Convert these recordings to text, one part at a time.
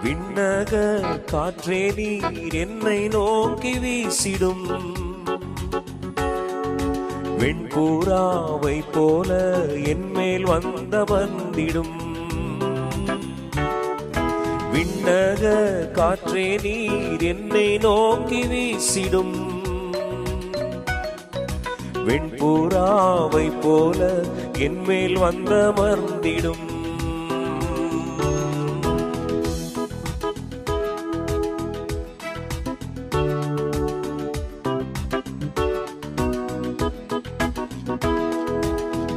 விண்ணக காற்றே நீர் என்னை நோக்கி வீசிடும், வெண்பூராவை போல என்மேல் வந்திடும். விண்ணக காற்றே நீர் என்னை நோக்கி வீசிடும், வெண்பூராவை போல என்மேல் வந்திடும்.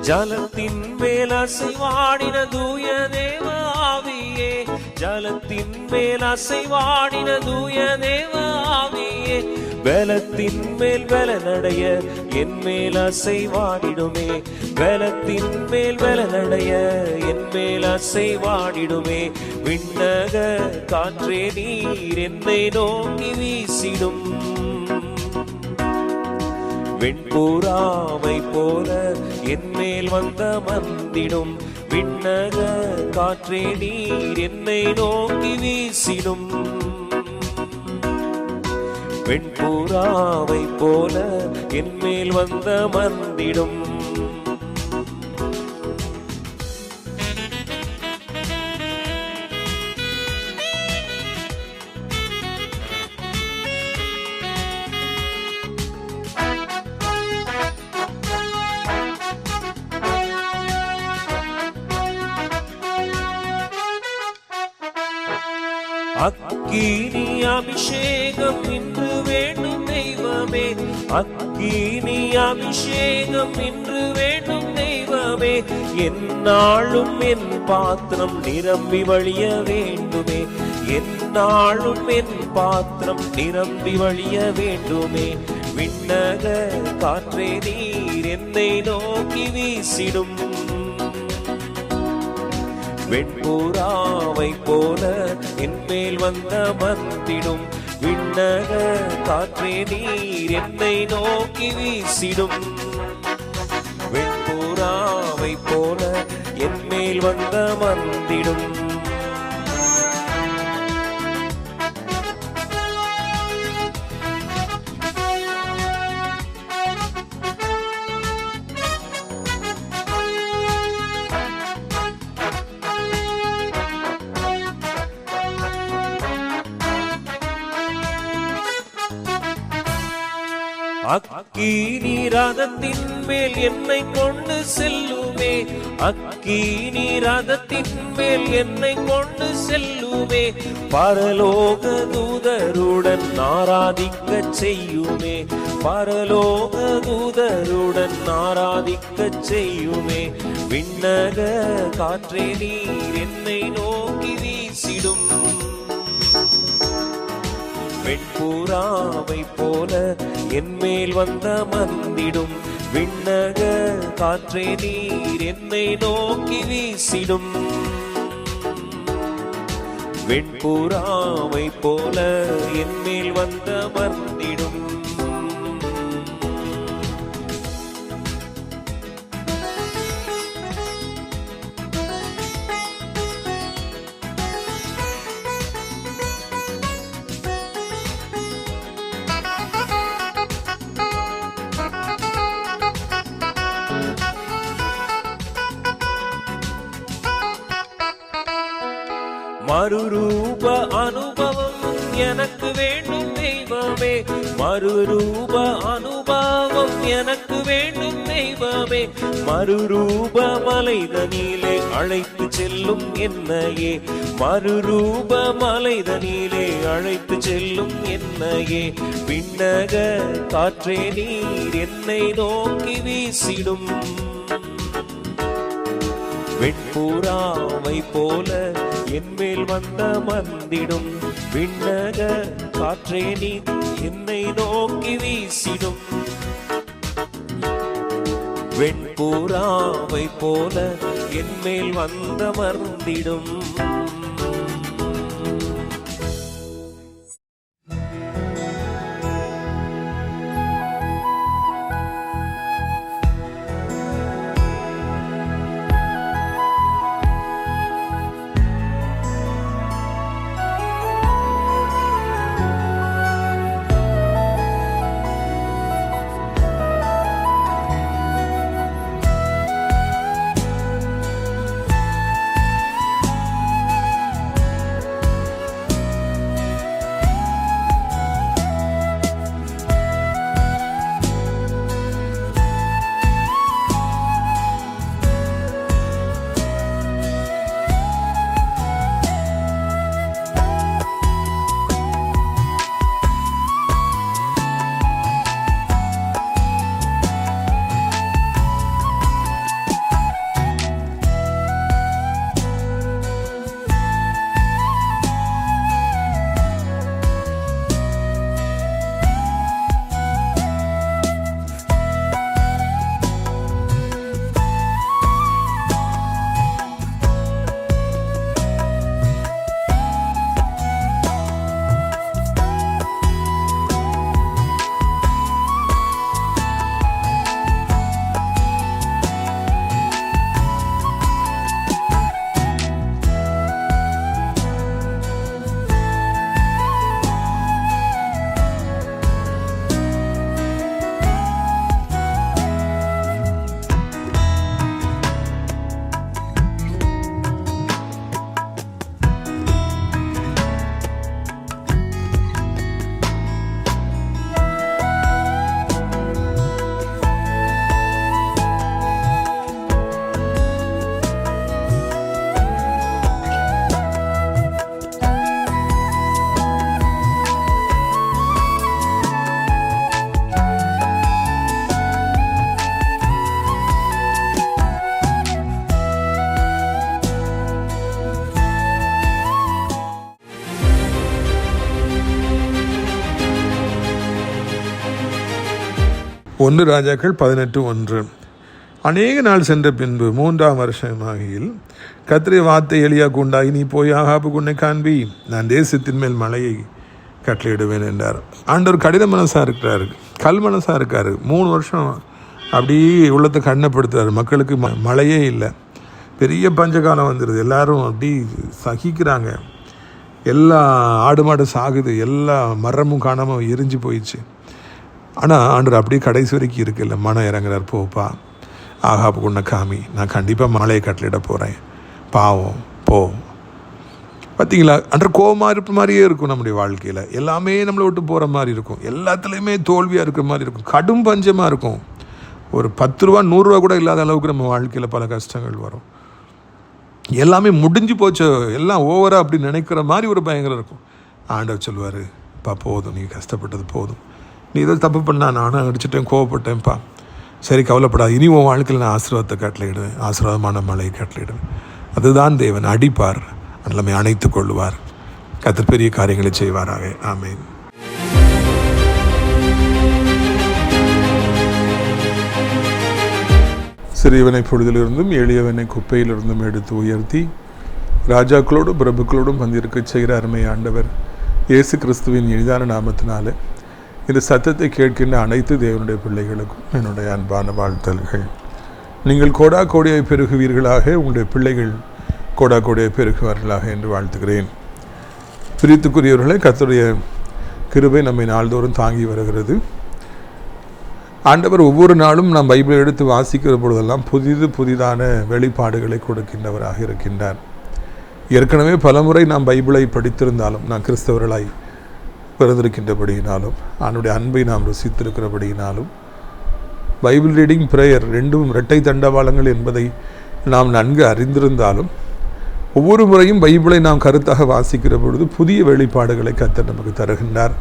ஜலத்தின் மேல் அசைவாடின தூய தேவ ஆவியே, ஜலத்தின் மேல் அசைவாடின தூய தேவ ஆவியே, பலத்தின் மேல் பலனடைய என் மேல் அசைவாடிடுமே, பலத்தின் மேல் பலனடைய என் மேல் அசைவாடிடுமே. விண்ணக காற்றே நீர் என்னை நோக்கி வீசிடும், வெண்பூராவை போல என்மேல் வந்திடும். விண்ணக காற்றே நீர் என்னை நோக்கி வீசிடும், வெண்பூராவை போல என்மேல் வந்திடும். அக்கினி அபிஷேகம் இன்று வேண்டும் தெய்வமே, அக்கினி அபிஷேகம் இன்று வேண்டும் தெய்வமே. எந்நாளும் என் பாத்திரம் நிரம்பி வழிய வேண்டுமே, எந்நாளும் என் பாத்திரம் நிரம்பி வழிய வேண்டுமே. விண்ணக காற்றே நீர் என்னை நோக்கி வீசிடும், வெண்பூராவை போல என்மேல் வந்திடும். விண்ணக காற்றே நீர் என்னை நோக்கி வீசிடும், வெண்பூராவை போல என்மேல் வந்திடும். அக்கினி ரதத்தின் மேல் என்னை கொண்டு செல்லுமே, அக்கினி ரதத்தின் மேல் என்னை கொண்டு செல்லுமே. பரலோக தூதருடன் ஆராதிக்க செய்யுமே, பரலோக தூதருடன் ஆராதிக்க செய்யுமே. விண்ணக காற்றே நீர் என்னை நோக்கி வீசிடும், வெண்பூராவை போல என்மேல் வந்திடும். விண்ணக காற்றே நீர் என்னை நோக்கி வீசிடும், வெண்பூராவை போல என்மேல் வந்திடும். மறுரூப அனுபவம் எனக்கு வேண்டும் தெய்வமே, மறுரூப அனுபவம் எனக்கு வேண்டும் தெய்வமே. மறுரூப மலைதனிலே அழைத்து செல்லும் என்னையே, மறுரூப மலைதனிலே அழைத்து செல்லும் என்னையே. விண்ணக காற்றே நீர் என்னை நோக்கி வீசிடும், வெண்பூராவை போல என்மேல் வந்திடும். விண்ணக காற்றே நீர் என்னை நோக்கி வீசிடும், வெண்பூராவை போல என்மேல் வந்தமர்ந்திடும். ஒன்று ராஜாக்கள் 18:1. அநேக நாள் சென்ற பின்பு 3ஆம் வருஷமாகியில் கர்த்தருடைய வார்த்தை எலியாவுக்கு உண்டாகி, நீ போய் ஆகாபுக்கு உன்னை காண்பி, நான் தேசத்தின் மேல் மழையை கட்டளையிடுவேன் என்றார். ஆண்டவர் கடின மனசாக இருக்கிறாரு, கல் மனசாக இருக்கார். 3 வருஷம் அப்படியே உள்ளத்தை கண்ணப்படுத்துறாரு. மக்களுக்கு மழையே இல்லை, பெரிய பஞ்சகாலம் வந்துடுது, எல்லாரும் அப்படி சகிக்கிறாங்க, எல்லா ஆடு மாடு சாகுது, எல்லா மரமும் காணாமல் எரிஞ்சு போயிடுச்சு. ஆனால் ஆண்டவர் அப்படியே கடைசி வரைக்கும் இருக்குல்ல, மனம் இறங்குறார். போப்பா, ஆகாபுக்கு உன்னை காமி, நான் கண்டிப்பாக மழையை கட்டளிட போகிறேன், பாவம் போ. பார்த்தீங்களா, ஆண்டவர் கோபமாக இருப்ப மாதிரியே இருக்கும். நம்முடைய வாழ்க்கையில் எல்லாமே நம்மளை விட்டு போகிற மாதிரி இருக்கும், எல்லாத்துலேயுமே தோல்வியாக இருக்கிற மாதிரி இருக்கும், கடும் பஞ்சமாக இருக்கும். ஒரு 10 ரூபா 100 ரூபா கூட இல்லாத அளவுக்கு நம்ம வாழ்க்கையில் பல கஷ்டங்கள் வரும். எல்லாமே முடிஞ்சு போச்சு, எல்லாம் ஓவராக அப்படி நினைக்கிற மாதிரி ஒரு பயங்கரம் இருக்கும். ஆண்டவர் சொல்லுவார், பா போதும், நீ கஷ்டப்பட்டது போதும், நீ ஏதோ தப்பு பண்ணா, நானும் அடிச்சுட்டேன், கோவப்பட்டேன்ப்பா, சரி கவலைப்படாது, இனி உன் வாழ்க்கையில் நான் ஆசீர்வாதத்தை கட்டளையிடுவேன், ஆசீர்வாதமான மழையை கட்டளையிடுவேன். அதுதான் தேவன், அடிப்பார், நம்மை அணைத்துக் கொள்ளுவார், கர்த்தர் பெரிய காரியங்களை செய்வாராக. ஆமென். சிறியவனை பொழுதிலிருந்தும் எளியவனை குப்பையிலிருந்தும் எடுத்து உயர்த்தி ராஜாக்களோடும் பிரபுக்களோடும் வந்திருக்க செய்கிற அருமை ஆண்டவர் இயேசு கிறிஸ்துவின் எளிதான நாமத்தினால இந்த சத்தத்தை கேட்கின்ற அனைத்து தேவனுடைய பிள்ளைகளுக்கும் என்னுடைய அன்பான வாழ்த்தல்கள். நீங்கள் கோடா கோடியை பெருகுவீர்களாக, உங்களுடைய பிள்ளைகள் கோடா கோடியை பெருகுவார்களாக என்று வாழ்த்துகிறேன். பிரித்துக்குரியவர்களை, கர்த்தருடைய கிருபை நம்மை நாள்தோறும் தாங்கி வருகிறது. ஆண்டவர் ஒவ்வொரு நாளும் நாம் பைபிளை எடுத்து வாசிக்கிற பொழுதெல்லாம் புதிதான வெளிப்பாடுகளை கொடுக்கின்றவராக இருக்கின்றார். ஏற்கனவே பலமுறை நாம் பைபிளை படித்திருந்தாலும், நாம் கிறிஸ்தவர்களாய் பிறந்திருக்கின்றபடியினாலும், அவனுடைய அன்பை நாம் ருசித்திருக்கிறபடியினாலும், பைபிள் ரீடிங், பிரேயர் ரெண்டும் இரட்டை தண்டவாளங்கள் என்பதை நாம் நன்கு அறிந்திருந்தாலும், ஒவ்வொரு முறையும் பைபிளை நாம் கருத்தாக வாசிக்கிற பொழுது புதிய வெளிப்பாடுகளை கர்த்தர் நமக்கு தருகின்றார்.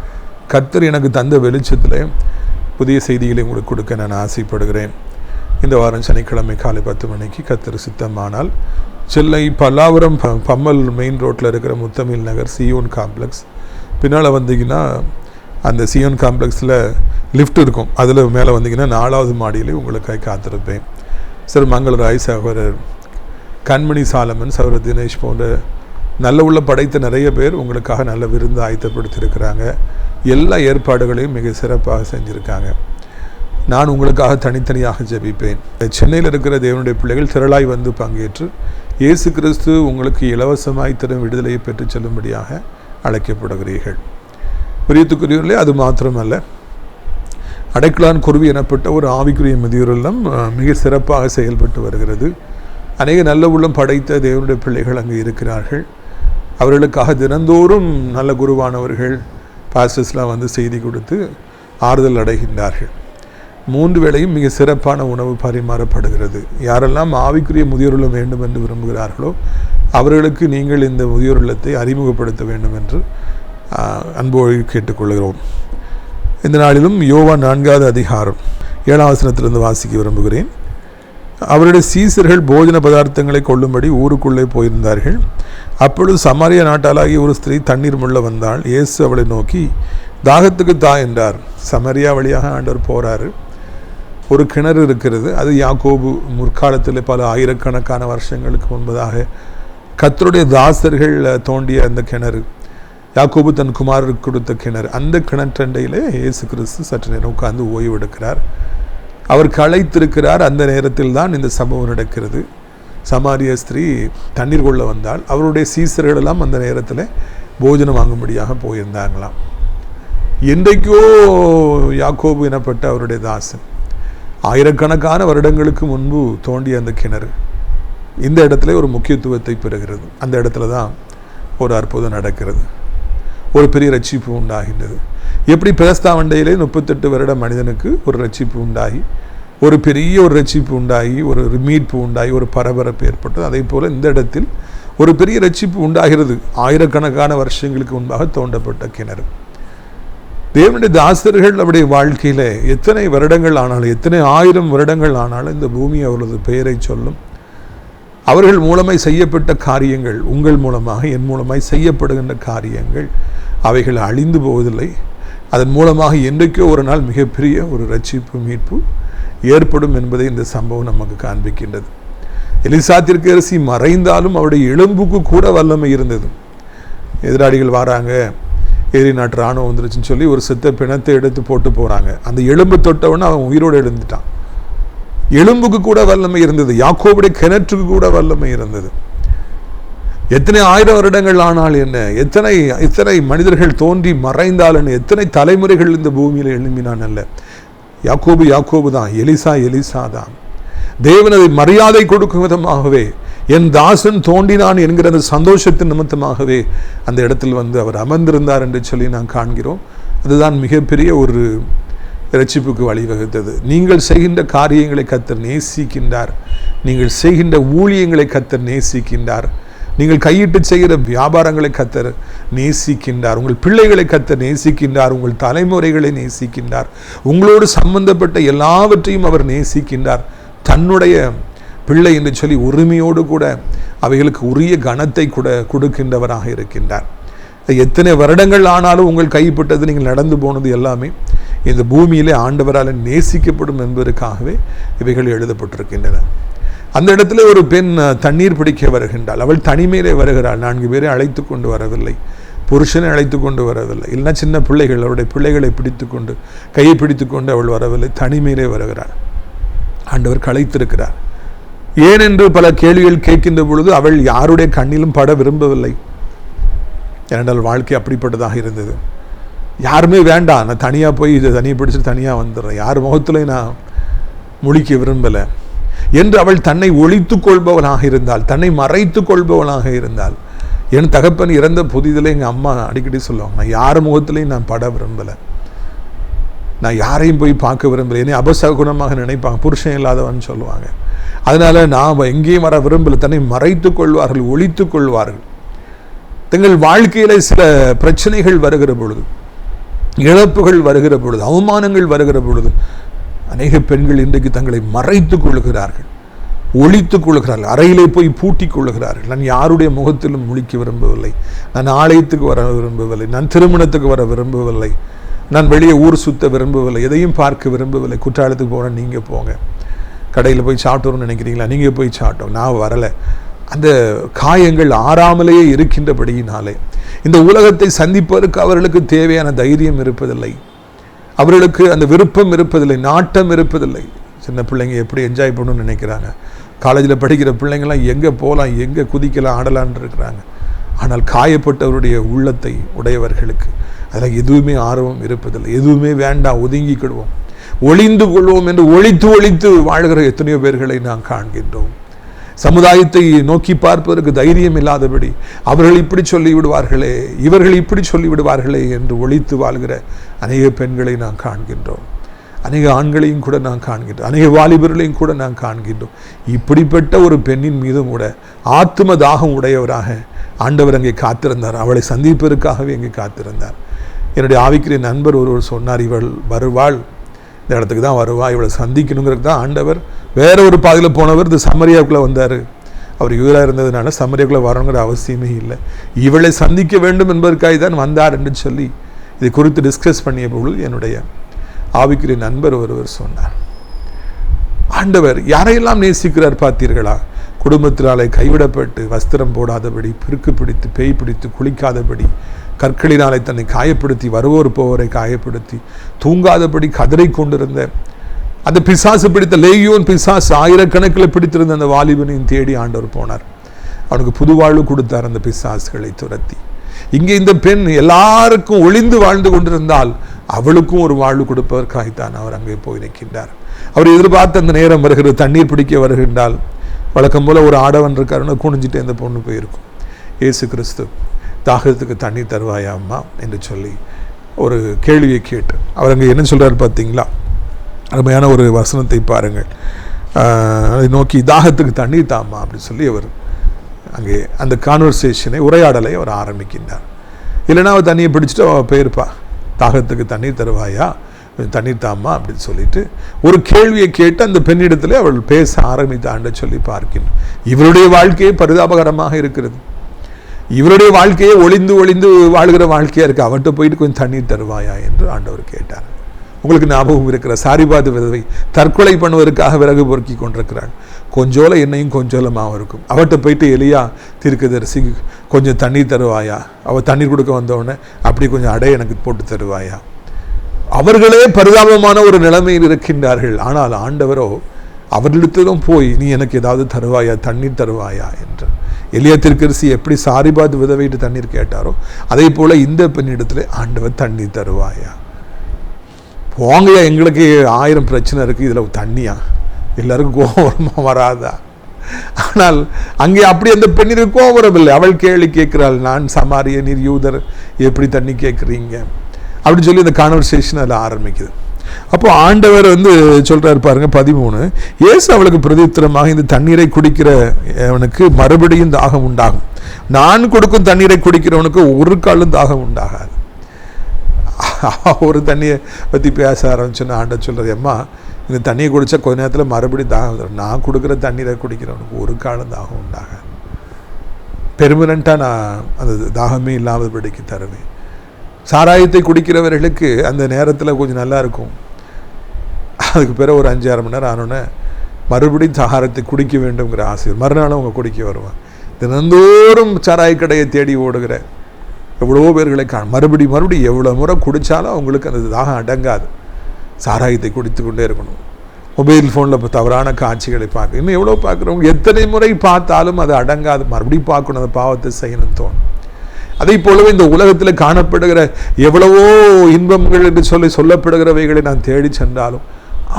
கர்த்தர் எனக்கு தந்த வெளிச்சத்தில் புதிய செய்திகளை உங்களுக்கு கொடுக்க நான் ஆசைப்படுகிறேன். இந்த வாரம் சனிக்கிழமை காலை 10 மணிக்கு கர்த்தர் சித்தமானால் சென்னை பல்லாவரம் பம்மல் மெயின் ரோட்டில் இருக்கிற முத்தமிழ் நகர் சியோன் காம்ப்ளெக்ஸ் பின்னால் வந்தீங்கன்னா அந்த சியோன் காம்ப்ளெக்ஸில் லிஃப்ட் இருக்கும், அதில் மேலே வந்தீங்கன்னா 4வது மாடியிலே உங்களுக்காக காத்திருப்பேன். சார் மங்களராய், சகோதரர் கண்மணி சாலமன், சகோதரர் தினேஷ் போன்ற நல்ல உள்ள படைத்த நிறைய பேர் உங்களுக்காக நல்ல விருந்து ஆயத்தப்படுத்தியிருக்கிறாங்க. எல்லா ஏற்பாடுகளையும் மிக சிறப்பாக செஞ்சுருக்காங்க. நான் உங்களுக்காக தனித்தனியாக ஜெபிப்பேன். சென்னையில் இருக்கிற தேவனுடைய பிள்ளைகள் திரளாய் வந்து பங்கேற்று இயேசு கிறிஸ்து உங்களுக்கு இலவசமாய் தரும் விடுதலையை பெற்றுச் செல்லும்படியாக அழைக்கப்படுகிறீர்கள். பிரியத்துக்குரியவர்களே, அது மாத்திரமல்ல, அடைக்கலான் குருவி எனப்பட்ட ஒரு ஆவிக்குரிய முதியோர் இல்லம் மிக சிறப்பாக செயல்பட்டு வருகிறது. அநேக நல்ல உள்ளம் படைத்த தேவனுடைய பிள்ளைகள் அங்கே இருக்கிறார்கள். அவர்களுக்காக தினந்தோறும் நல்ல குருவானவர்கள், பாஸ்டர்ஸ்லாம் வந்து செய்தி கொடுத்து ஆறுதல் அடைகின்றார்கள். 3 வேளையும் மிக சிறப்பான உணவு பரிமாறப்படுகிறது. யாரெல்லாம் ஆவிக்குரிய முதியோர் இல்லம் வேண்டும் என்று விரும்புகிறார்களோ அவர்களுக்கு நீங்கள் இந்த முதியோர் இல்லத்தை அறிமுகப்படுத்த வேண்டும் என்று அன்போடு கேட்டுக்கொள்கிறோம். இந்த நாளிலும் யோவான் 4வது அதிகாரம் 7ஆம் வசனத்திலிருந்து வாசிக்க விரும்புகிறேன். அவருடைய சீசர்கள் போஜன பதார்த்தங்களை கொள்ளும்படி ஊருக்குள்ளே போயிருந்தார்கள். அப்பொழுது சமாரியா நாட்டாளாகிய ஒரு ஸ்திரீ தண்ணீர் முள்ள வந்தாள். இயேசு அவளை நோக்கி, தாகத்துக்கு தா என்றார். சமாரியா வழியாக ஆண்டவர் போகிறாரு. ஒரு கிணறு இருக்கிறது. அது யாக்கோபு முற்காலத்தில் பல ஆயிரக்கணக்கான வருஷங்களுக்கு முன்பதாக கர்த்தருடைய தாசர்கள் தோண்டிய அந்த கிணறு, யாக்கோபு தன் குமாரருக்கு கொடுத்த கிணறு. அந்த கிணற்றண்டையிலே இயேசு கிறிஸ்து சற்று நேரம் உட்கார்ந்து ஓய்வு எடுக்கிறார். அவர் களைத்திருக்கிறார். அந்த நேரத்தில் தான் இந்த சம்பவம் நடக்கிறது. சமாரிய ஸ்திரீ தண்ணீர் கொள்ள வந்தால் அவருடைய சீசர்களெல்லாம் அந்த நேரத்தில் போஜனம் வாங்கும்படியாக போயிருந்தாங்களாம். என்றைக்கோ யாக்கோபு எனப்பட்ட அவருடைய தாசன் ஆயிரக்கணக்கான வருடங்களுக்கு முன்பு தோண்டிய அந்த கிணறு இந்த இடத்துல ஒரு முக்கியத்துவத்தை பெறுகிறது. அந்த இடத்துல தான் ஒரு அற்புதம் நடக்கிறது. ஒரு பெரிய ரட்சிப்பு உண்டாகின்றது. எப்படி பெலஸ்தாவண்டையிலே 38 வருட மனிதனுக்கு ஒரு ரட்சிப்பு உண்டாகி, ஒரு பெரிய ஒரு ரட்சிப்பு உண்டாகி, ஒரு மீட்பு உண்டாகி, ஒரு பரபரப்பு ஏற்பட்டது, அதே போல் இந்த இடத்தில் ஒரு பெரிய ரட்சிப்பு உண்டாகிறது. ஆயிரக்கணக்கான வருஷங்களுக்கு முன்பாக தோண்டப்பட்ட கிணறு. தேவனுடைய தாசர்கள் அவருடைய வாழ்க்கையில் எத்தனை வருடங்கள் ஆனாலும், எத்தனை 1000 வருடங்கள் ஆனாலும் இந்த பூமி அவரது பெயரை சொல்லும். அவர்கள் மூலமாய் செய்யப்பட்ட காரியங்கள், உங்கள் மூலமாக என் மூலமாய் செய்யப்படுகின்ற காரியங்கள், அவைகள் அழிந்து போவதில்லை. அதன் மூலமாக என்றைக்கோ ஒரு நாள் மிகப்பெரிய ஒரு ரட்சிப்பு மீட்பு ஏற்படும் என்பதை இந்த சம்பவம் நமக்கு காண்பிக்கின்றது. எலிசா தீர்க்கதரிசி மறைந்தாலும் அவருடைய எலும்புக்கு கூட வல்லமை இருந்தது. எதிராளிகள் வராங்க, ஏரி நாட்டு ராணுவம் வந்துருச்சுன்னு சொல்லி ஒரு செத்த பிணத்தை எடுத்து போட்டு போகிறாங்க. அந்த எலும்பு தொட்டவொன்னு அவன் உயிரோடு எழுந்துட்டான். எலும்புக்கு கூட வல்லமை இருந்தது. யாக்கோபுடைய கிணற்றுக்கு கூட வல்லமை இருந்தது. எத்தனை 1000 வருடங்கள் ஆனால் என்ன, எத்தனை மனிதர்கள் தோன்றி மறைந்தால் என்ன, எத்தனை தலைமுறைகள் இந்த பூமியில் எழும்பினான் அல்ல. யாக்கோபு தான், எலிசா தான். தேவன் அதை மரியாதை கொடுக்கும் விதமாகவே என் தாசன் தோண்டினான் என்கிற அந்த சந்தோஷத்தின் நிமித்தமாகவே அந்த இடத்தில் வந்து அவர் அமர்ந்திருந்தார் என்று சொல்லி நாம் காண்கிறோம். அதுதான் மிகப்பெரிய ஒரு இரட்சிப்புக்கு வழிவகுத்தது. நீங்கள் செய்கின்ற காரியங்களை கர்த்தர் நேசிக்கின்றார். நீங்கள் செய்கின்ற ஊழியங்களை கர்த்தர் நேசிக்கின்றார். நீங்கள் கையிட்டு செய்கிற வியாபாரங்களை கர்த்தர் நேசிக்கின்றார். உங்கள் பிள்ளைகளை கர்த்தர் நேசிக்கின்றார். உங்கள் தலைமுறைகளை நேசிக்கின்றார். உங்களோடு சம்பந்தப்பட்ட எல்லாவற்றையும் அவர் நேசிக்கின்றார். தன்னுடைய பிள்ளை என்று சொல்லி உரிமையோடு கூட அவைகளுக்கு உரிய கனத்தை கூட கொடுக்கின்றவராக இருக்கின்றார். எத்தனை வருடங்கள் ஆனாலும் உங்கள் கைப்பட்டது, நீங்கள் நடந்து போனது எல்லாமே இந்த பூமியிலே ஆண்டவரால் நேசிக்கப்படும் என்பதற்காகவே இவைகள் எழுதப்பட்டிருக்கின்றன. அந்த இடத்துல ஒரு பெண் தண்ணீர் பிடிக்க வருகின்றாள். அவள் தனிமையிலே வருகிறாள். 4 பேரை அழைத்து கொண்டு வரவில்லை, புருஷனை அழைத்து கொண்டு வரவில்லை, இல்லைன்னா சின்ன பிள்ளைகள், அவருடைய பிள்ளைகளை பிடித்து கொண்டு, கையை பிடித்து கொண்டு அவள் வரவில்லை, தனிமையிலே வருகிறாள். ஆண்டவர் களைத்திருக்கிறார். ஏனென்று பல கேள்விகள் கேட்கின்ற பொழுது அவள் யாருடைய கண்ணிலும் பட விரும்பவில்லை. ஏனென்றால் வாழ்க்கை அப்படிப்பட்டதாக இருந்தது. யாருமே வேண்டாம், நான் தனியாக போய் இதை தனியாக பிடிச்சிட்டு தனியாக வந்துடுறேன், யார் முகத்திலையும் நான் முழிக்க விரும்பலை என்று அவள் தன்னை ஒழித்து கொள்பவளாக இருந்தாள், தன்னை மறைத்து கொள்பவளாக இருந்தாள். என் தகப்பன் இறந்த புதிதில் எங்கள் அம்மா அடிக்கடி சொல்லுவாங்க, நான் யார் முகத்திலையும் நான் பட விரும்பலை, நான் யாரையும் போய் பார்க்க விரும்பலை, என்னை அபசகுணமாக நினைப்பாங்க, புருஷன் இல்லாதவன்னு சொல்லுவாங்க. அதனால் நான் எங்கேயும் வர விரும்பலை. தன்னை மறைத்து கொள்வார்கள், ஒழித்து கொள்வார்கள். தங்கள் வாழ்க்கையில் சில பிரச்சனைகள் வருகிற பொழுது, இழப்புகள் வருகிற பொழுது, அவமானங்கள் வருகிற பொழுது அநேக பெண்கள் இன்றைக்கு தங்களை மறைத்து கொள்கிறார்கள், ஒழித்து கொள்கிறார்கள், அறையிலே போய் பூட்டி கொள்கிறார்கள். நான் யாருடைய முகத்திலும் முழிக்க விரும்பவில்லை, நான் ஆலயத்துக்கு வர விரும்பவில்லை, நான் திருமணத்துக்கு வர விரும்பவில்லை, நான் வெளியே ஊர் சுத்த விரும்பவில்லை, எதையும் பார்க்க விரும்பவில்லை. குற்றாலத்துக்கு போகிறேன், நீங்கள் போங்க. கடையில் போய் சாப்பிட்டோன்னு நினைக்கிறீங்களா, நீங்கள் போய் சாப்பிட்டோம், நான் வரலை. அந்த காயங்கள் ஆறாமலேயே இருக்கின்றபடியினாலே இந்த உலகத்தை சந்திப்பதற்கு அவர்களுக்கு தேவையான தைரியம் இருப்பதில்லை, அவர்களுக்கு அந்த விருப்பம் இருப்பதில்லை, நாட்டம் இருப்பதில்லை. சின்ன பிள்ளைங்க எப்படி என்ஜாய் பண்ணணும்னு நினைக்கிறாங்க. காலேஜில் படிக்கிற பிள்ளைங்கள்லாம் எங்கே போகலாம், எங்கே குதிக்கலாம், ஆடலான்னு இருக்கிறாங்க. ஆனால் காயப்பட்டவருடைய உள்ளத்தை உடையவர்களுக்கு அதில் எதுவுமே ஆர்வம் இருப்பதில்லை. எதுவுமே வேண்டாம், ஒதுங்கிக்கிடுவோம், ஒளிந்து கொள்வோம் என்று ஒழித்து ஒழித்து வாழ்கிற எத்தனையோ பேர்களை நாம் காண்கின்றோம். சமுதாயத்தை நோக்கி பார்ப்பதற்கு தைரியம் இல்லாதபடி அவர்கள் இப்படி சொல்லி விடுவார்களே, இவர்கள் இப்படி சொல்லி விடுவார்களே என்று ஒழித்து வாழ்கிற அநேக பெண்களை நாம் காண்கின்றோம். அநேக ஆண்களையும் கூட நான் காண்கின்றோம், அநேக வாலிபர்களையும் கூட நான் காண்கின்றோம். இப்படிப்பட்ட ஒரு பெண்ணின் மீதும் கூட ஆத்தும தாகம் உடையவராக ஆண்டவர் அங்கே காத்திருந்தார். அவளை சந்திப்பதற்காகவே அங்கே காத்திருந்தார். என்னுடைய ஆவிக்குரிய நண்பர் ஒருவர் சொன்னார், இவள் வருவாள், இந்த இடத்துக்கு தான் வருவா, இவளை சந்திக்கணுங்கிறது தான் ஆண்டவர். வேற ஒரு பாதையில் போனவர் இந்த சமரியாவுக்குள்ளே வந்தார். அவர் யூதராக இருந்ததுனால சமரியாவுக்குள்ளே வரணுங்கிற அவசியமே இல்லை, இவளை சந்திக்க வேண்டும் என்பதற்காக தான் வந்தார் என்று சொல்லி இதை குறித்து டிஸ்கஸ் பண்ணிய பொழுது என்னுடைய ஆவிக்குரிய நண்பர் ஒருவர் சொன்னார், ஆண்டவர் யாரையெல்லாம் நேசிக்கிறார் பார்த்தீர்களா? குடும்பத்தினாலே கைவிடப்பட்டு வஸ்திரம் போடாதபடி, பிறுக்கு பிடித்து பேய் பிடித்து குளிக்காதபடி, கற்களினாலே தன்னை காயப்படுத்தி, வருவோர் போவரை காயப்படுத்தி, தூங்காதபடி கதரை கொண்டிருந்த அந்த பிசாசு பிடித்த லேகியோன் பிசாசு ஆயிரக்கணக்கில் பிடித்திருந்த அந்த வாலிபனையும் தேடி ஆண்டவர் போனார். அவனுக்கு புது வாழ்வு கொடுத்தார் அந்த பிசாசுகளை துரத்தி. இங்கே இந்த பெண் எல்லாருக்கும் ஒளிந்து வாழ்ந்து கொண்டிருந்தால் அவளுக்கும் ஒரு வாழ்வு கொடுப்பதற்காகத்தான் அவர் அங்கே போய் நிற்கின்றார். அவர் எதிர்பார்த்த அந்த நேரம் வருகிறது, தண்ணீர் பிடிக்க வருகின்றால் வழக்கம் போல ஒரு ஆடவன் இருக்காருன்னு குனிஞ்சிட்டு அந்த பொண்ணு போயிருக்கும். இயேசு கிறிஸ்து தாகத்துக்கு தண்ணீர் தருவாயா அம்மா என்று சொல்லி ஒரு கேள்வியை கேட்டு அவர் அங்கே என்ன சொல்கிறார் பார்த்தீங்களா? அருமையான ஒரு வசனத்தை பாருங்கள். அதை நோக்கி தாகத்துக்கு தண்ணீர் தாம்மா அப்படின்னு சொல்லி அவர் அங்கே அந்த கான்வர்சேஷனை, உரையாடலை அவர் ஆரம்பிக்கின்றார். இல்லைன்னா அவர் தண்ணியை பிடிச்சிட்டு அவள் போயிருப்பா, தாகத்துக்கு தண்ணீர் தருவாயா, தண்ணீர் தாம்மா அப்படின்னு சொல்லிட்டு ஒரு கேள்வியை கேட்டு அந்த பெண்ணிடத்திலே அவள் பேச ஆரம்பித்தான்னு சொல்லி பார்க்கின்றோம். இவருடைய வாழ்க்கையே பரிதாபகரமாக இருக்கிறது. இவருடைய வாழ்க்கையே ஒளிந்து ஒளிந்து வாழ்கிற வாழ்க்கையாக இருக்குது. அவன்கிட்ட போயிட்டு கொஞ்சம் தண்ணீர் தருவாயா என்று ஆண்டவர் கேட்டார். உங்களுக்கு ஞாபகம் இருக்கிற சாரிபாத் விதவை தற்கொலை பண்ணுவதற்காக விறகு பொறுக்கி கொண்டிருக்கிறாள். கொஞ்சோல எண்ணெயும் கொஞ்சோலமாக இருக்கும். அவர்கிட்ட போயிட்டு எலியா தீர்க்கதரிசி கொஞ்சம் தண்ணீர் தருவாயா, அவள் தண்ணீர் கொடுக்க வந்தவுடனே அப்படி கொஞ்சம் அடை எனக்கு போட்டு தருவாயா. அவர்களே பரிதாபமான ஒரு நிலைமையில் இருக்கின்றார்கள். ஆனால் ஆண்டவரோ அவர்களிடத்திலும் போய் நீ எனக்கு ஏதாவது தருவாயா, தண்ணீர் தருவாயா என்று. எலியா தீர்க்கதரிசி எப்படி சாரிபாத் விதவைட்டு தண்ணீர் கேட்டாரோ அதே போல இந்த பெண்ணிடத்துல ஆண்டவர் தண்ணீர் தருவாயா. போங்கயா, எங்களுக்கு 1000 பிரச்சனை இருக்குது, இதில் தண்ணியா, எல்லாருக்கும் கோபம் வராதா? ஆனால் அங்கே அப்படி அந்த பெண்ணிற்கு கோபம் வரவில்லை. அவள் கேள்வி கேட்கிறாள், நான் சமாரிய, நீர் யூதர், எப்படி தண்ணி கேட்குறீங்க அப்படின்னு சொல்லி அந்த கான்வர்சேஷன் அதில் ஆரம்பிக்குது. அப்போ ஆண்டவர் சொல்றாரு பாருங்க 13, இயேசு அவளுக்கு பிரதித்திரமாக இந்த தண்ணீரை குடிக்கிறவனுக்கு மறுபடியும் தாகம் உண்டாகும், நான் கொடுக்கும் தண்ணீரை குடிக்கிறவனுக்கு ஒரு காலும் தாகம் உண்டாகாது. ஒரு தண்ணியை பற்றி பேச ஆரம்பிச்சோன்னா ஆண்டவர் சொல்கிறது, அம்மா இந்த தண்ணியை குடித்தா கொஞ்ச நேரத்தில் மறுபடியும் தாகம் வந்துடும், நான் கொடுக்குற தண்ணீரை குடிக்கிறவனுக்கு ஒரு காலம் தாகம் உண்டாகாது, பெர்மனண்ட்டாக நான் அந்த தாகமே இல்லாதபடிக்கு தருவேன். சாராயத்தை குடிக்கிறவர்களுக்கு அந்த நேரத்தில் கொஞ்சம் நல்லா இருக்கும், அதுக்கு பிறகு ஒரு 5-6 மணி நேரம் ஆனோடனே மறுபடியும் சாராயத்தை குடிக்க வேண்டுங்கிற ஆசை, மறுநாளும் அவங்க குடிக்க வருவாங்க. தினந்தோறும் சாராய கடையை தேடி ஓடுகிற எவ்வளவோ பேர்களை மறுபடியும் எவ்வளோ முறை குடித்தாலும் அவங்களுக்கு அந்த தாகம் அடங்காது. சாராயத்தை குடித்து கொண்டே இருக்கணும். மொபைல் ஃபோனில் இப்போ தவறான காட்சிகளை பார்க்க இன்னும் எவ்வளோ பார்க்குறவங்க எத்தனை முறை பார்த்தாலும் அது அடங்காது, மறுபடியும் பார்க்கணும், அந்த பாவத்தை செய்யணும்னு தோணும். அதை போலவே இந்த உலகத்தில் காணப்படுகிற எவ்வளவோ இன்பங்கள் என்று சொல்லப்படுகிறவைகளை நான் தேடி சென்றாலும்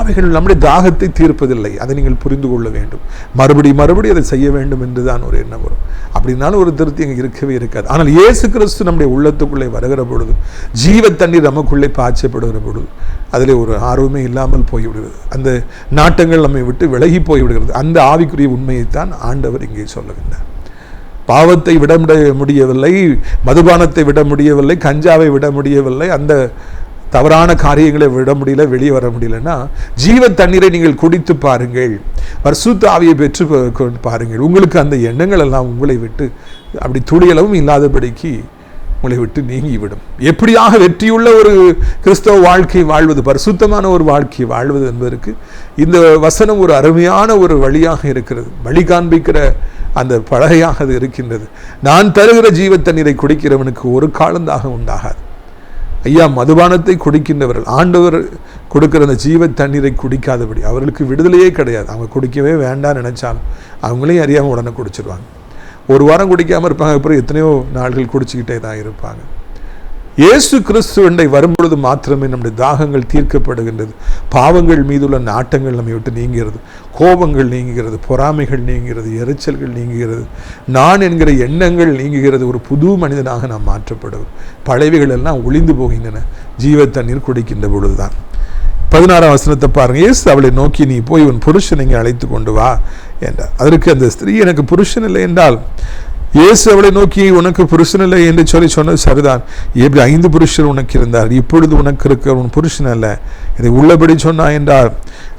அவைகள் நம்முடைய தாகத்தை தீர்ப்பதில்லை. அதை நீங்கள் புரிந்து கொள்ள வேண்டும். மறுபடியும் அதை செய்ய வேண்டும் என்று தான் ஒரு எண்ணம் வரும். அப்படின்னாலும் ஒரு திருப்தி அங்கே இருக்கவே இருக்காது. ஆனால் இயேசு கிறிஸ்து நம்முடைய உள்ளத்துக்குள்ளே வருகிற பொழுது, ஜீவ தண்ணீர் நமக்குள்ளே பாய்ச்சப்படுகிற பொழுது அதில் ஒரு ஆர்வமே இல்லாமல் போய்விடுகிறது. அந்த நாட்டங்கள் நம்மை விட்டு விலகி போய்விடுகிறது. அந்த ஆவிக்குரிய உண்மையைத்தான் ஆண்டவர் இங்கே சொல்லுகின்றார். பாவத்தை விட முடியவில்லை, மதுபானத்தை விட முடியவில்லை, கஞ்சாவை விட முடியவில்லை, அந்த தவறான காரியங்களை விட முடியல, வெளியே வர முடியலன்னா ஜீவ தண்ணீரை நீங்கள் குடித்து பாருங்கள், பரிசுத்த ஆவியை பெற்று பாருங்கள். உங்களுக்கு அந்த எண்ணங்கள் எல்லாம் உங்களை விட்டு அப்படி துளியளவும் இல்லாதபடிக்கு உங்களை விட்டு நீங்கிவிடும். எப்படியாக வெற்றியுள்ள ஒரு கிறிஸ்தவ வாழ்க்கை வாழ்வது, பரிசுத்தமான ஒரு வாழ்க்கை வாழ்வது என்பதற்கு இந்த வசனம் ஒரு அருமையான ஒரு வழியாக இருக்கிறது. வழி காண்பிக்கிற அந்த பலகையாக அது இருக்கின்றது. நான் தருகிற ஜீவ தண்ணீரை குடிக்கிறவனுக்கு ஒரு காலம் தாகம் உண்டாகாது. ஐயா, மதுபானத்தை குடிக்கின்றவர்கள் ஆண்டவர் கொடுக்கிற அந்த ஜீவ தண்ணீரை குடிக்காதபடி அவர்களுக்கு விடுதலையே கிடையாது. அவங்க குடிக்கவே வேண்டாம் நினைச்சாலும் அவங்களையும் அறியாமல் உடனே குடிச்சிருவாங்க. ஒரு வாரம் குடிக்காமல் இருப்பாங்க, அப்புறம் எத்தனையோ நாள்கள் குடிச்சுக்கிட்டே தான் இருப்பாங்க. இயேசு கிறிஸ்துவண்டை வரும்பொழுது மாத்திரமே நம்முடைய தாகங்கள் தீர்க்கப்படுகின்றது. பாவங்கள் மீதுள்ள நாட்டங்கள் நம்மை விட்டு நீங்கிறது, கோபங்கள் நீங்குகிறது, பொறாமைகள் நீங்கிறது, எரிச்சல்கள் நீங்குகிறது, நான் என்கிற எண்ணங்கள் நீங்குகிறது. ஒரு புது மனிதனாக நாம் மாற்றப்படுவோம். பழையவைகள் எல்லாம் ஒளிந்து போகின்றன ஜீவ தண்ணீர் குடிக்கின்ற பொழுதுதான். 16ஆம் வசனத்தை பாருங்க. இயேசு அவளை நோக்கி, நீ போய் உன் புருஷனை இங்கே அழைத்து கொண்டு வா என்றார். அதற்கு அந்த ஸ்திரீ, எனக்கு புருஷன் இல்லை என்றால். இயேசு அவளை நோக்கி, உனக்கு புருஷன் இல்லை என்று சொன்னது சரிதான். எப்படி 5 புருஷர் உனக்கு இருந்தார், இப்பொழுது உனக்கு இருக்க உன் புருஷன் அல்ல, இதை உள்ளபடி சொன்னா என்றார்.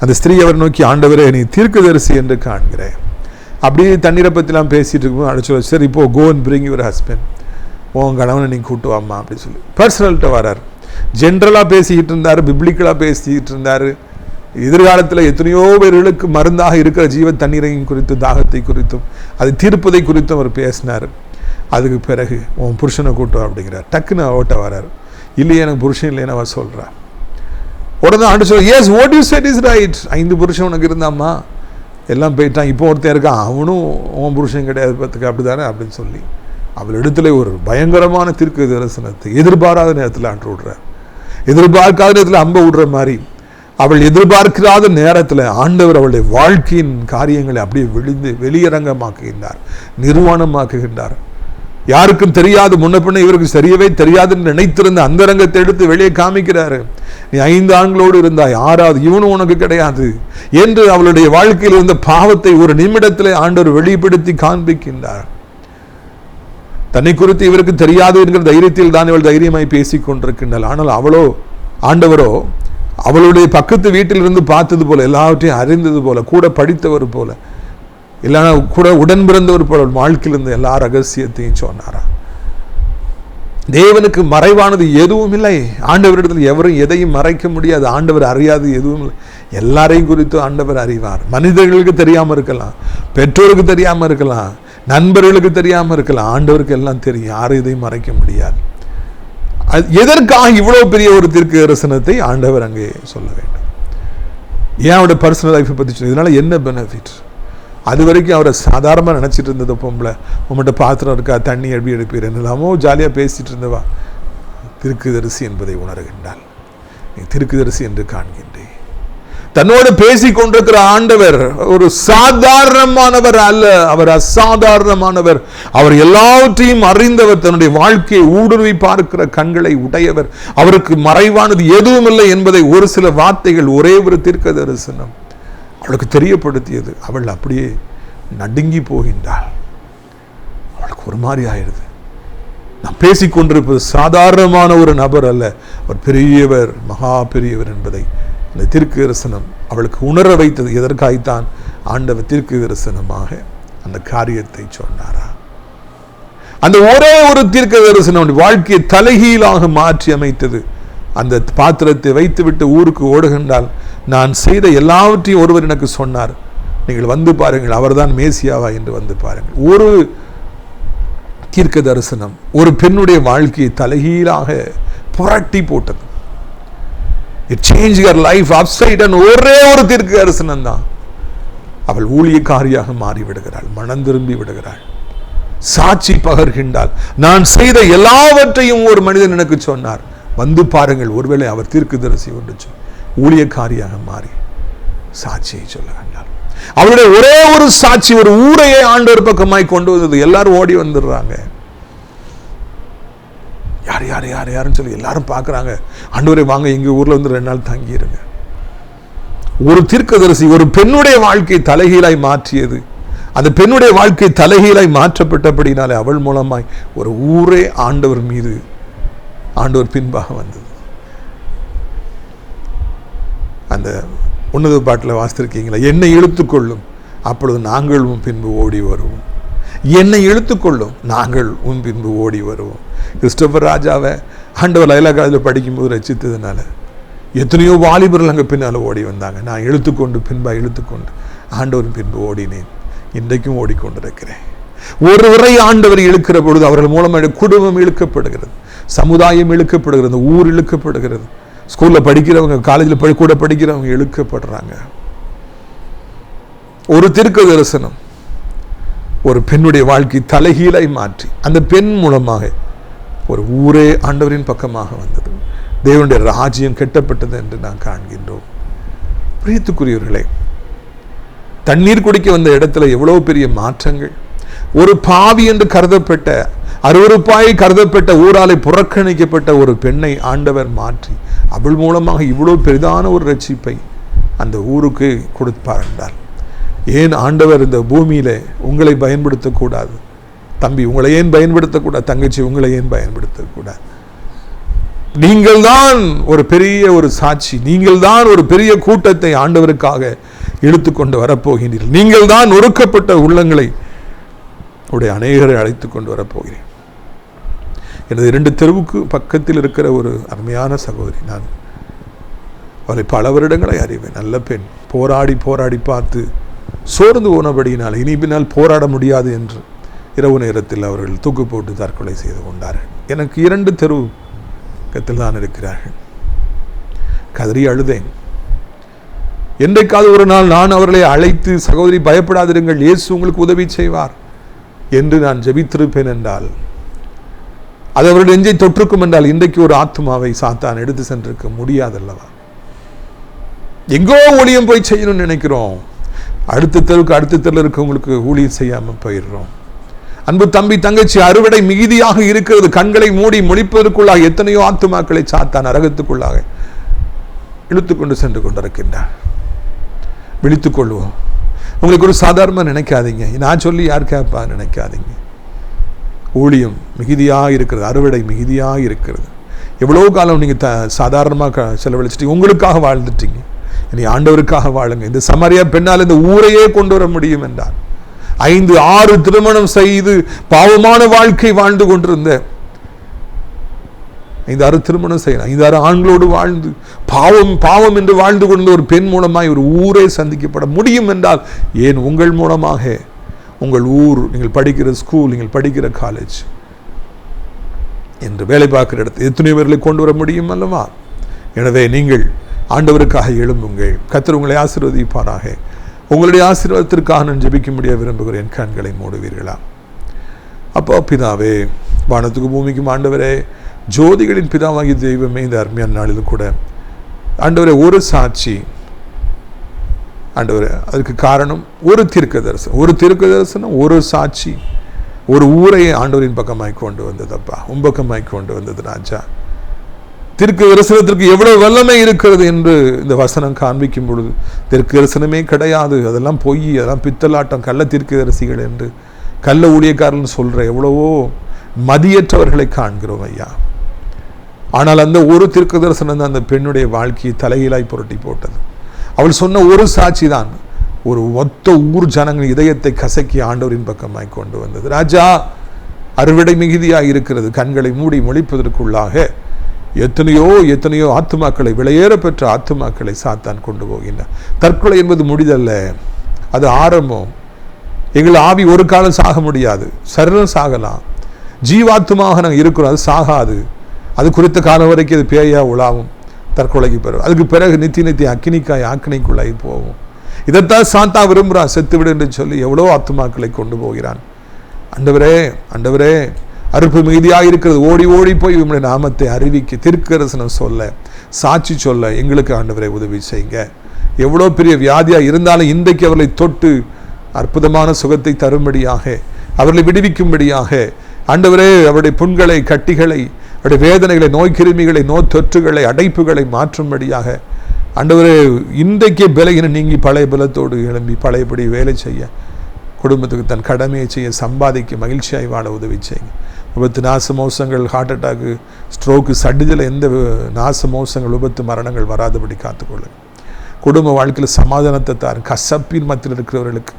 அந்த ஸ்திரீ அவர் நோக்கி, ஆண்டவரே, நீ தீர்க்கதரிசி என்று காண்கிறேன். அப்படியே தண்ணீரை பற்றிலாம் பேசிட்டு இருக்கும். அடிச்சு, சரி இப்போ go and bring your husband, உன் கணவனை நீ கூட்டு வாமா அப்படின்னு சொல்லி பர்சனல்கிட்ட வரார். ஜென்ரலாக பேசிக்கிட்டு இருந்தார், பிப்ளிக்கலாக பேசிக்கிட்டு இருந்தார். எதிர்காலத்தில் எத்தனையோ பேர்களுக்கு மருந்தாக இருக்கிற ஜீவ தண்ணீரையும் குறித்து, தாகத்தை குறித்தும், அது தீர்ப்பதை குறித்தும் அவர் பேசினார். அதுக்கு பிறகு உன் புருஷனை கூட்டம் அப்படிங்கிறார். டக்குன்னு ஓட்ட வரார். இல்லையே, எனக்கு புருஷன் இல்லைன்னு அவர் சொல்கிறார். உடனே ஆண்டு சொல்ல, yes what you said is right. 5 புருஷன் உனக்கு இருந்தாம்மா, எல்லாம் போயிட்டான், இப்போ ஒருத்தன் இருக்கான், அவனும் உன் புருஷன் கிடையாது பார்த்துக்க, அப்படி தானே அப்படின்னு சொல்லி அவள் இடத்துல ஒரு பயங்கரமான தீர்க்க தரிசனத்தை எதிர்பாராத நேரத்தில் ஆண்டு விடுறார். எதிர்பார்க்காத நேரத்தில் அம்ப விடுற மாதிரி அவள் எதிர்பார்க்காத நேரத்தில் ஆண்டவர் அவளுடைய வாழ்க்கையின் காரியங்களை அப்படியே வெளியரங்கமாக்குகின்றார், நிர்வாணமாக்குகின்றார். யாருக்கும் தெரியாது, முன்ன பின்ன இவருக்கு சரியவே தெரியாதுன்னு நினைத்திருந்த அந்த ரங்கத்தை எடுத்து வெளியே காமிக்கிறாரு. நீ 5 ஆண்களோடு இருந்தாய், 6வது இவனும் உனக்கு கிடையாது என்று அவளுடைய வாழ்க்கையில் இருந்த பாவத்தை ஒரு நிமிடத்தில் ஆண்டவர் வெளிப்படுத்தி காண்பிக்கின்றார். தன்னை குறித்து இவருக்கு தெரியாது என்கிற தைரியத்தில் தான் இவள் தைரியமாய் பேசிக் கொண்டிருக்கின்றாள். ஆனால் அவளோ, ஆண்டவரோ, அவளுடைய பக்கத்து வீட்டில் இருந்து பார்த்தது போல, எல்லாவற்றையும் அறிந்தது போல, கூட படித்தவர் போல, இல்லைன்னா கூட உடன் பிறந்தவர் போல வாழ்க்கையிலிருந்து எல்லா ரகசியத்தையும் சொன்னாரா. தேவனுக்கு மறைவானது எதுவும் இல்லை. ஆண்டவரிடத்தில் எவரும் எதையும் மறைக்க முடியாது. ஆண்டவர் அறியாது எதுவும் இல்லை. எல்லாரையும் குறித்து ஆண்டவர் அறிவார். மனிதர்களுக்கு தெரியாமல் இருக்கலாம், பெற்றோருக்கு தெரியாமல் இருக்கலாம், நண்பர்களுக்கு தெரியாமல் இருக்கலாம், ஆண்டவருக்கு எல்லாம் தெரியும். யாரும் இதையும் மறைக்க முடியாது. எதற்காக இவ்வளவு பெரிய ஒரு தீர்க்க தரிசனத்தை ஆண்டவர் அங்கே சொல்ல வேண்டும்? ஏன் அவருடைய பர்சனல் லைஃப்பை பற்றி சொல்ல? இதனால என்ன பெனிஃபிட்? அது வரைக்கும் அவரை சாதாரணமாக நினச்சிட்டு இருந்தது. பொம்பளை உங்கள்கிட்ட பாத்திரம் இருக்கா, தண்ணி எப்படி எடுப்பீர் என்னெல்லாமோ ஜாலியாக பேசிட்டு இருந்தவா தீர்க்கதரிசி என்பதை உணர்கின்றாள். நீ தீர்க்கதரிசி என்று காண்கின்றேன். தன்னோடு பேசிக் கொண்டிருக்கிற ஆண்டவர் ஒரு சாதாரணமானவர் அல்ல, அவர் அசாதாரணமானவர். அவர் எல்லாவற்றையும் அறிந்தவர். தன்னுடைய வாழ்க்கையை ஊடுருவி பார்க்கிற கண்களை உடையவர். அவருக்கு மறைவானது எதுவும் இல்லை என்பதை ஒரு சில வார்த்தைகள், ஒரே ஒரு தீர்க்க தரிசனம் அவளுக்கு தெரியப்படுத்தியது. அவள் அப்படியே நடுங்கி போகின்றாள். அவளுக்கு ஒரு மாதிரி ஆயிடுது. நான் பேசிக்கொண்டிருப்பது சாதாரணமான ஒரு நபர் அல்ல, அவர் பெரியவர், மகா பெரியவர் என்பதை அந்த தீர்க்க தரிசனம் அவளுக்கு உணர வைத்தது. எதற்காய்த்தான் ஆண்டவர் தீர்க்க தரிசனமாக அந்த காரியத்தை சொன்னாரா? அந்த ஒரே ஒரு தீர்க்க தரிசனம் வாழ்க்கையை தலைகீழாக மாற்றி அமைத்தது. அந்த பாத்திரத்தை வைத்துவிட்டு ஊருக்கு ஓடுகின்றால், நான் செய்த எல்லாவற்றையும் ஒருவர் எனக்கு சொன்னார், நீங்கள் வந்து பாருங்கள், அவர்தான் மேசியாவா என்று வந்து பாருங்கள். ஒரு தீர்க்க தரிசனம் ஒரு பெண்ணுடைய வாழ்க்கையை தலைகீழாக புரட்டி போட்டது. It changed her life upside down. ஒரே ஒரு தீர்க்க தரிசனம் தான். அவள் ஊழியக்காரியாக மாறிவிடுகிறாள், மனம் திரும்பி விடுகிறாள், சாட்சி பகர்கின்றாள். நான் செய்த எல்லாவற்றையும் ஒரு மனிதன் எனக்கு சொன்னார், வந்து பாருங்கள். ஒருவேளை அவர் தீர்க்கதரிசி ஒன்று ஊழியக்காரியாக மாறி சாட்சியை சொல்லுகின்றார். அவருடைய ஒரே ஒரு சாட்சி ஒரு ஊரையே ஆண்டவர் பக்கமாய் கொண்டு வந்தது. எல்லாரும் ஓடி வந்துடுறாங்க. யார் யார் யார் யாருன்னு சொல்லி எல்லாரும் பார்க்குறாங்க. ஆண்டவரே வாங்க, எங்கள் ஊரில் வந்து 2 நாள் தங்கிடுங்க. ஒரு தீர்க்கதரிசி ஒரு பெண்ணுடைய வாழ்க்கை தலைகீழாய் மாற்றியது. அந்த பெண்ணுடைய வாழ்க்கை தலைகீழாய் மாற்றப்பட்டபடினாலே அவள் மூலமாய் ஒரு ஊரே ஆண்டவர் மீது, ஆண்டவர் பின்பாக வந்தது. அந்த உன்னத பாட்டில் வாசித்திருக்கீங்களா? என்னை இழுத்துக்கொள்ளும், அப்பொழுது நாங்களும் பின்பு ஓடி வருவோம். என்னை இழுத்துக்கொள்ளும், நாங்கள் உன் பின்பு ஓடி வருவோம். கிறிஸ்டோபர் ராஜாவை ஆண்டவர் லைலா காலேஜில் படிக்கும்போது ரசித்ததுனால எத்தனையோ வாலிபர்கள் அங்கே பின்னால் ஓடி வந்தாங்க. நான் இழுத்துக்கொண்டு ஆண்டவரின் பின்பு ஓடினேன். இன்றைக்கும் ஓடிக்கொண்டிருக்கிறேன். ஒருவரை ஆண்டவர் இழுக்கிற பொழுது அவர்கள் மூலமாக குடும்பம் இழுக்கப்படுகிறது, சமுதாயம் இழுக்கப்படுகிறது, ஊர் இழுக்கப்படுகிறது, ஸ்கூலில் படிக்கிறவங்க, காலேஜில் கூட படிக்கிறவங்க இழுக்கப்படுறாங்க. ஒரு தீர்க்க தரிசனம் ஒரு பெண்ணுடைய வாழ்க்கை தலைகீழாய் மாற்றி அந்த பெண் மூலமாக ஒரு ஊரே ஆண்டவரின் பக்கமாக வந்தது. தேவனுடைய ராஜ்யம் கெட்டப்பட்டது என்று நாம் காண்கின்றோம். பிரியத்துக்குரியவர்களே, தண்ணீர் குடிக்க வந்த இடத்துல எவ்வளவு பெரிய மாற்றங்கள். ஒரு பாவி என்று கருதப்பட்ட, அருவருப்பாய் கருதப்பட்ட, ஊராலை புறக்கணிக்கப்பட்ட ஒரு பெண்ணை ஆண்டவர் மாற்றி அவள் மூலமாக இவ்வளவு பெரிதான ஒரு ரட்சிப்பை அந்த ஊருக்கு கொடுப்பார் என்றால், ஏன் ஆண்டவர் இந்த பூமியில உங்களை பயன்படுத்தக்கூடாது? தம்பி, உங்களை ஏன் பயன்படுத்தக்கூடாது? தங்கச்சி, உங்களை ஏன் பயன்படுத்தக்கூடாது? நீங்கள் தான் ஒரு பெரிய ஒரு சாட்சி, நீங்கள் தான் ஒரு பெரிய கூட்டத்தை ஆண்டவருக்காக இழுத்துக்கொண்டு வரப்போகின்றீர்கள். நீங்கள் தான் நொறுக்கப்பட்ட உள்ளங்களை உடைய அநேகரை அழைத்து கொண்டு வரப்போகிறேன். எனது 2 தெருவுக்கு பக்கத்தில் இருக்கிற ஒரு அருமையான சகோதரி, நான் அவளை பல வருடங்களை அறிவேன். நல்ல பெண். போராடி பார்த்து சோர்ந்து போனபடியினால் இனி பின்னால் போராட முடியாது என்று இரவு நேரத்தில் அவர்கள் தூக்கு போட்டு தற்கொலை செய்து கொண்டார்கள். எனக்கு 2 தெருவுக்கத்தில் தான் இருக்கிறார்கள். கதறி அழுதேன். என்றைக்காவது ஒரு நாள் நான் அவர்களை அழைத்து, சகோதரி பயப்படாதிருங்கள், இயேசு உங்களுக்கு உதவி செய்வார் என்று நான் ஜெபித்திருப்பேன் என்றால், அது அவருடைய நெஞ்சை தொற்றுக்கும் என்றால், இன்றைக்கு ஒரு ஆத்மாவை சாத்தான் எடுத்து சென்றிருக்க முடியாதல்லவா? எங்கோ ஊழியம் போய் செய்யணும்னு நினைக்கிறோம், அடுத்த தெருவில் இருக்கவங்களுக்கு ஊழியம் செய்யாம போயிடுறோம். அன்பு தம்பி, தங்கச்சி, அறுவடை மிகுதியாக இருக்கிறது. கண்களை மூடி முழிப்பதற்குள்ளாக எத்தனையோ ஆத்துமாக்களை சாத்தான் நரகத்துக்குள்ளாக இழுத்துக்கொண்டு சென்று கொண்டிருக்கின்றார். விழித்துக் கொள்வோம். உங்களுக்கு ஒரு சாதாரணமாக நினைக்காதீங்க, நான் சொல்லி யார் கேட்பா நினைக்காதீங்க. ஊழியம் மிகுதியாக இருக்கிறது, அறுவடை மிகுதியாக இருக்கிறது. எவ்வளோ காலம் நீங்கள் சாதாரணமாக செலவழிச்சிட்டீங்க, உங்களுக்காக வாழ்ந்துட்டீங்க. இனி ஆண்டவருக்காக வாழுங்க. இந்த சமாரியா பெண்ணால் இந்த ஊரையே கொண்டு வர முடியும் என்றார். 5-6 திருமணம் செய்து பாவமான வாழ்க்கை வாழ்ந்து கொண்டிருந்த, 5-6 திருமணம் செய்யணும், 5-6 ஆண்களோடு வாழ்ந்து பாவம் என்று வாழ்ந்து கொண்ட ஒரு பெண் மூலமாக ஒரு ஊரே சந்திக்கப்பட முடியும் என்றால், ஏன் உங்கள் மூலமாக உங்கள் ஊர், நீங்கள் படிக்கிற ஸ்கூல், நீங்கள் படிக்கிற காலேஜ் என்று வேலை பார்க்கிற இடத்தை எத்தனை பேர்களை கொண்டு வர முடியும் அல்லவா? எனவே நீங்கள் ஆண்டவருக்காக எழும்புங்கள். கர்த்தர் உங்களை ஆசீர்வதிப்பாராக. உங்களுடைய ஆசீர்வாதத்திற்காக நான் ஜெபிக்க முடிய விரும்புகிறேன். கண்களை மூடுவீர்களா? அப்போ பிதாவே, வானத்துக்கு பூமிக்கும் ஆண்டவரே, ஜோதிகளின் பிதாவாகிய தெய்வமே, இந்த அருமையான நாளிலும் கூட ஆண்டவரே ஒரு சாட்சி ஆண்டவரே, அதுக்கு காரணம் ஒரு தீர்க்க தரிசனம், ஒரு சாட்சி, ஒரு ஊரையை ஆண்டவரின் பக்கமாய் கொண்டு வந்ததப்பா, உம்பக்கமாய் கொண்டு வந்தது ராஜா. தீர்க்க தரிசனத்திற்கு எவ்வளவு வல்லமை இருக்கிறது என்று இந்த வசனம் காண்பிக்கும் பொழுது, தீர்க்க தரிசனமே கிடையாது, அதெல்லாம் பொய், அதெல்லாம் பித்தலாட்டம், கள்ள தீர்க்கதரிசிகள் என்று கள்ள ஊழியக்காரன் சொல்ற எவ்வளவோ மதியற்றவர்களை காண்கிறோம் ஐயா. ஆனால் அந்த ஒரு தீர்க்க தரிசனம் தான் அந்த பெண்ணுடைய வாழ்க்கையை தலைகீழாய் புரட்டி போட்டது. அவள் சொன்ன ஒரு சாட்சி தான் ஒரு மொத்த ஊர் ஜனங்கள் இதயத்தை கசக்கி ஆண்டவரின் பக்கமாய் கொண்டு வந்தது. ராஜா, அறுவடை மிகுதியாக இருக்கிறது. கண்களை மூடி முழிப்பதற்குள்ளாக எத்தனையோ ஆத்துமாக்களை, விலையேற பெற்ற ஆத்துமாக்களை சாத்தான் கொண்டு போகின்றார். தற்கொலை என்பது முடிதல்ல, அது ஆரம்பம். எங்கள் ஆவி ஒரு காலம் சாக முடியாது, சரீரம் சாகலாம், ஜீவாத்துமாக நாங்கள் இருக்கிறோம், அது சாகாது. அது குறித்த காலம் வரைக்கும் அது பேயா உலாவும், தற்கொலைக்கு பெறும். அதுக்கு பிறகு நித்திய ஆக்கினைக்குள்ளாகி போகும். இதைத்தான் சாத்தா விரும்புகிறான், செத்துவிடு என்று சொல்லி எவ்வளோ ஆத்துமாக்களை கொண்டு போகிறான். ஆண்டவரே, அறுப்பு மிகுதியாக இருக்கிறது, ஓடி போய் உங்களுடைய நாமத்தை அறிவிக்க, தீர்க்கதரிசனம் சொல்ல, சாட்சி சொல்ல எங்களுக்கு ஆண்டவரை உதவி செய்யுங்க. எவ்வளோ பெரிய வியாதியாக இருந்தாலும் இன்றைக்கு அவர்களை தொட்டு அற்புதமான சுகத்தை தரும்படியாக, அவர்களை விடுவிக்கும்படியாக ஆண்டவரே, அவருடைய புண்களை, கட்டிகளை, அவருடைய வேதனைகளை, நோய் கிருமிகளை, நோய் தொற்றுகளை, அடைப்புகளை மாற்றும்படியாக ஆண்டவரே, இன்றைக்கே பலகீன நீங்கி பழைய பலத்தோடு எழும்பி பழையபடி வேலை செய்ய, குடும்பத்துக்கு தன் கடமையை செய்ய, சம்பாதிக்க, மகிழ்ச்சியாய் வாழ உதவி செய்யுங்க. விபத்து, நாச மோசங்கள், ஹார்ட் அட்டாக்கு, ஸ்ட்ரோக்கு, சடுதல், எந்த நாச மோசங்கள், விபத்து, மரணங்கள் வராதபடி காத்துக்கொள்ளுங்க. குடும்ப வாழ்க்கையில் சமாதானத்தை தாரு. கசப்பின் மத்தியில் இருக்கிறவர்களுக்கு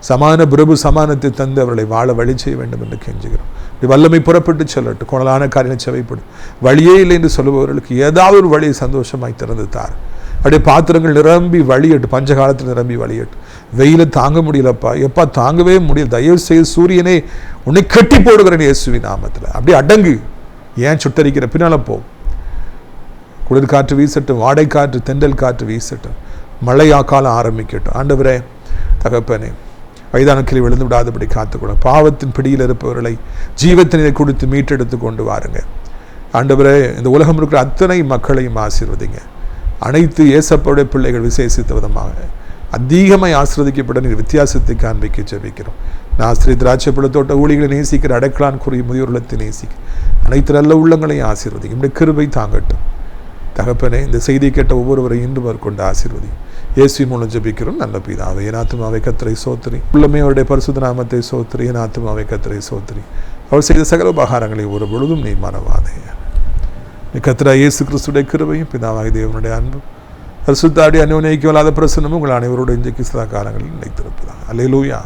சமான பிரபு சமானத்தை தந்து அவர்களை வாழ வழி செய்ய வேண்டும் என்று கெஞ்சுகிறோம். வல்லமை புறப்பட்டு செல்லட்டும். கோணலான காரியம் செவைப்படும். வழியே இல்லை என்று சொல்லுபவர்களுக்கு ஏதாவது ஒரு வழியை சந்தோஷமாய் திறந்து தார். அப்படியே பாத்திரங்கள் நிரம்பி வழியட்டு, பஞ்ச காலத்தில் நிரம்பி வழியட்டு. வெயில தாங்க முடியலப்பா, எப்பா தாங்கவே முடியல, தயவு செய்து சூரியனே உன்னை கட்டி போடுகிறேன் இயேசுவின் நாமத்தில். அப்படியே அடங்கு, ஏன் சுட்டரிக்கிற, பின்னால போ. குளிர் காற்று வீசட்டும், வாடை காற்று, தென்றல் காற்று வீசட்டும், மழையா காலம் ஆரம்பிக்கட்டும். ஆண்டவரே தகப்பனே, வயதான கிளி விழுந்து விடாதபடி காத்துக்கொள்ள, பாவத்தின் பிடியில் இருப்பவர்களை ஜீவத்தினை கொடுத்து மீட்டெடுத்து கொண்டு வாருங்க. ஆண்டவரே, இந்த உலகம் இருக்கிற அத்தனை மக்களையும் ஆசீர்வதிங்க. அனைத்து இயேசப்பாவுடைய பிள்ளைகள் விசேஷித்த விதமாக அதிகமாய் ஆசீர்வதிக்கப்பட நீர் வித்தியாசத்தை காண்பிக்க ஜெபிக்கிறோம். நான் ஸ்ரீ திராட்சைப்பழ தோட்ட ஊழிகளை நேசிக்கிற, அடைக்கலான் கூறிய முதியோர்லத்தை நேசிக்க அனைத்து நல்ல உள்ளங்களையும் ஆசீர்வதிங்க. இப்படி கிருபை தாங்கட்டும். தகப்பனே, இந்த செய்தியை கேட்ட ஒவ்வொருவரையும் இன்று மேற்கொண்டு ஆசீர்வதி. இயேசுவின் மூலம் ஜெபிக்கிறோம் நல்ல பிதாவே. என் ஆத்துமாவை கர்த்தரை சோத்திரி, உள்ளமே அவருடைய பரிசுத்த நாமத்தை சோத்திரி. என் ஆத்துமாவை கர்த்தரை சோத்திரி, அவர் செய்த சகல உபகாரங்களை ஒரு பொழுதும் நீ மறவாதே. நீ கர்த்தராகிய இயேசு கிறிஸ்துடைய கிருபையும் பிதாவாகிய தேவனுடைய அன்பும் பரிசுத்த ஆவியானவருடைய அந்யோன்ய ஐக்கியம் இல்லாத பிரசன்னமும் உங்கள் அனைவரோடு இன்றைக்கு சதா காலங்களில் நிலைத்திருப்பதாக. அல்லேலூயா.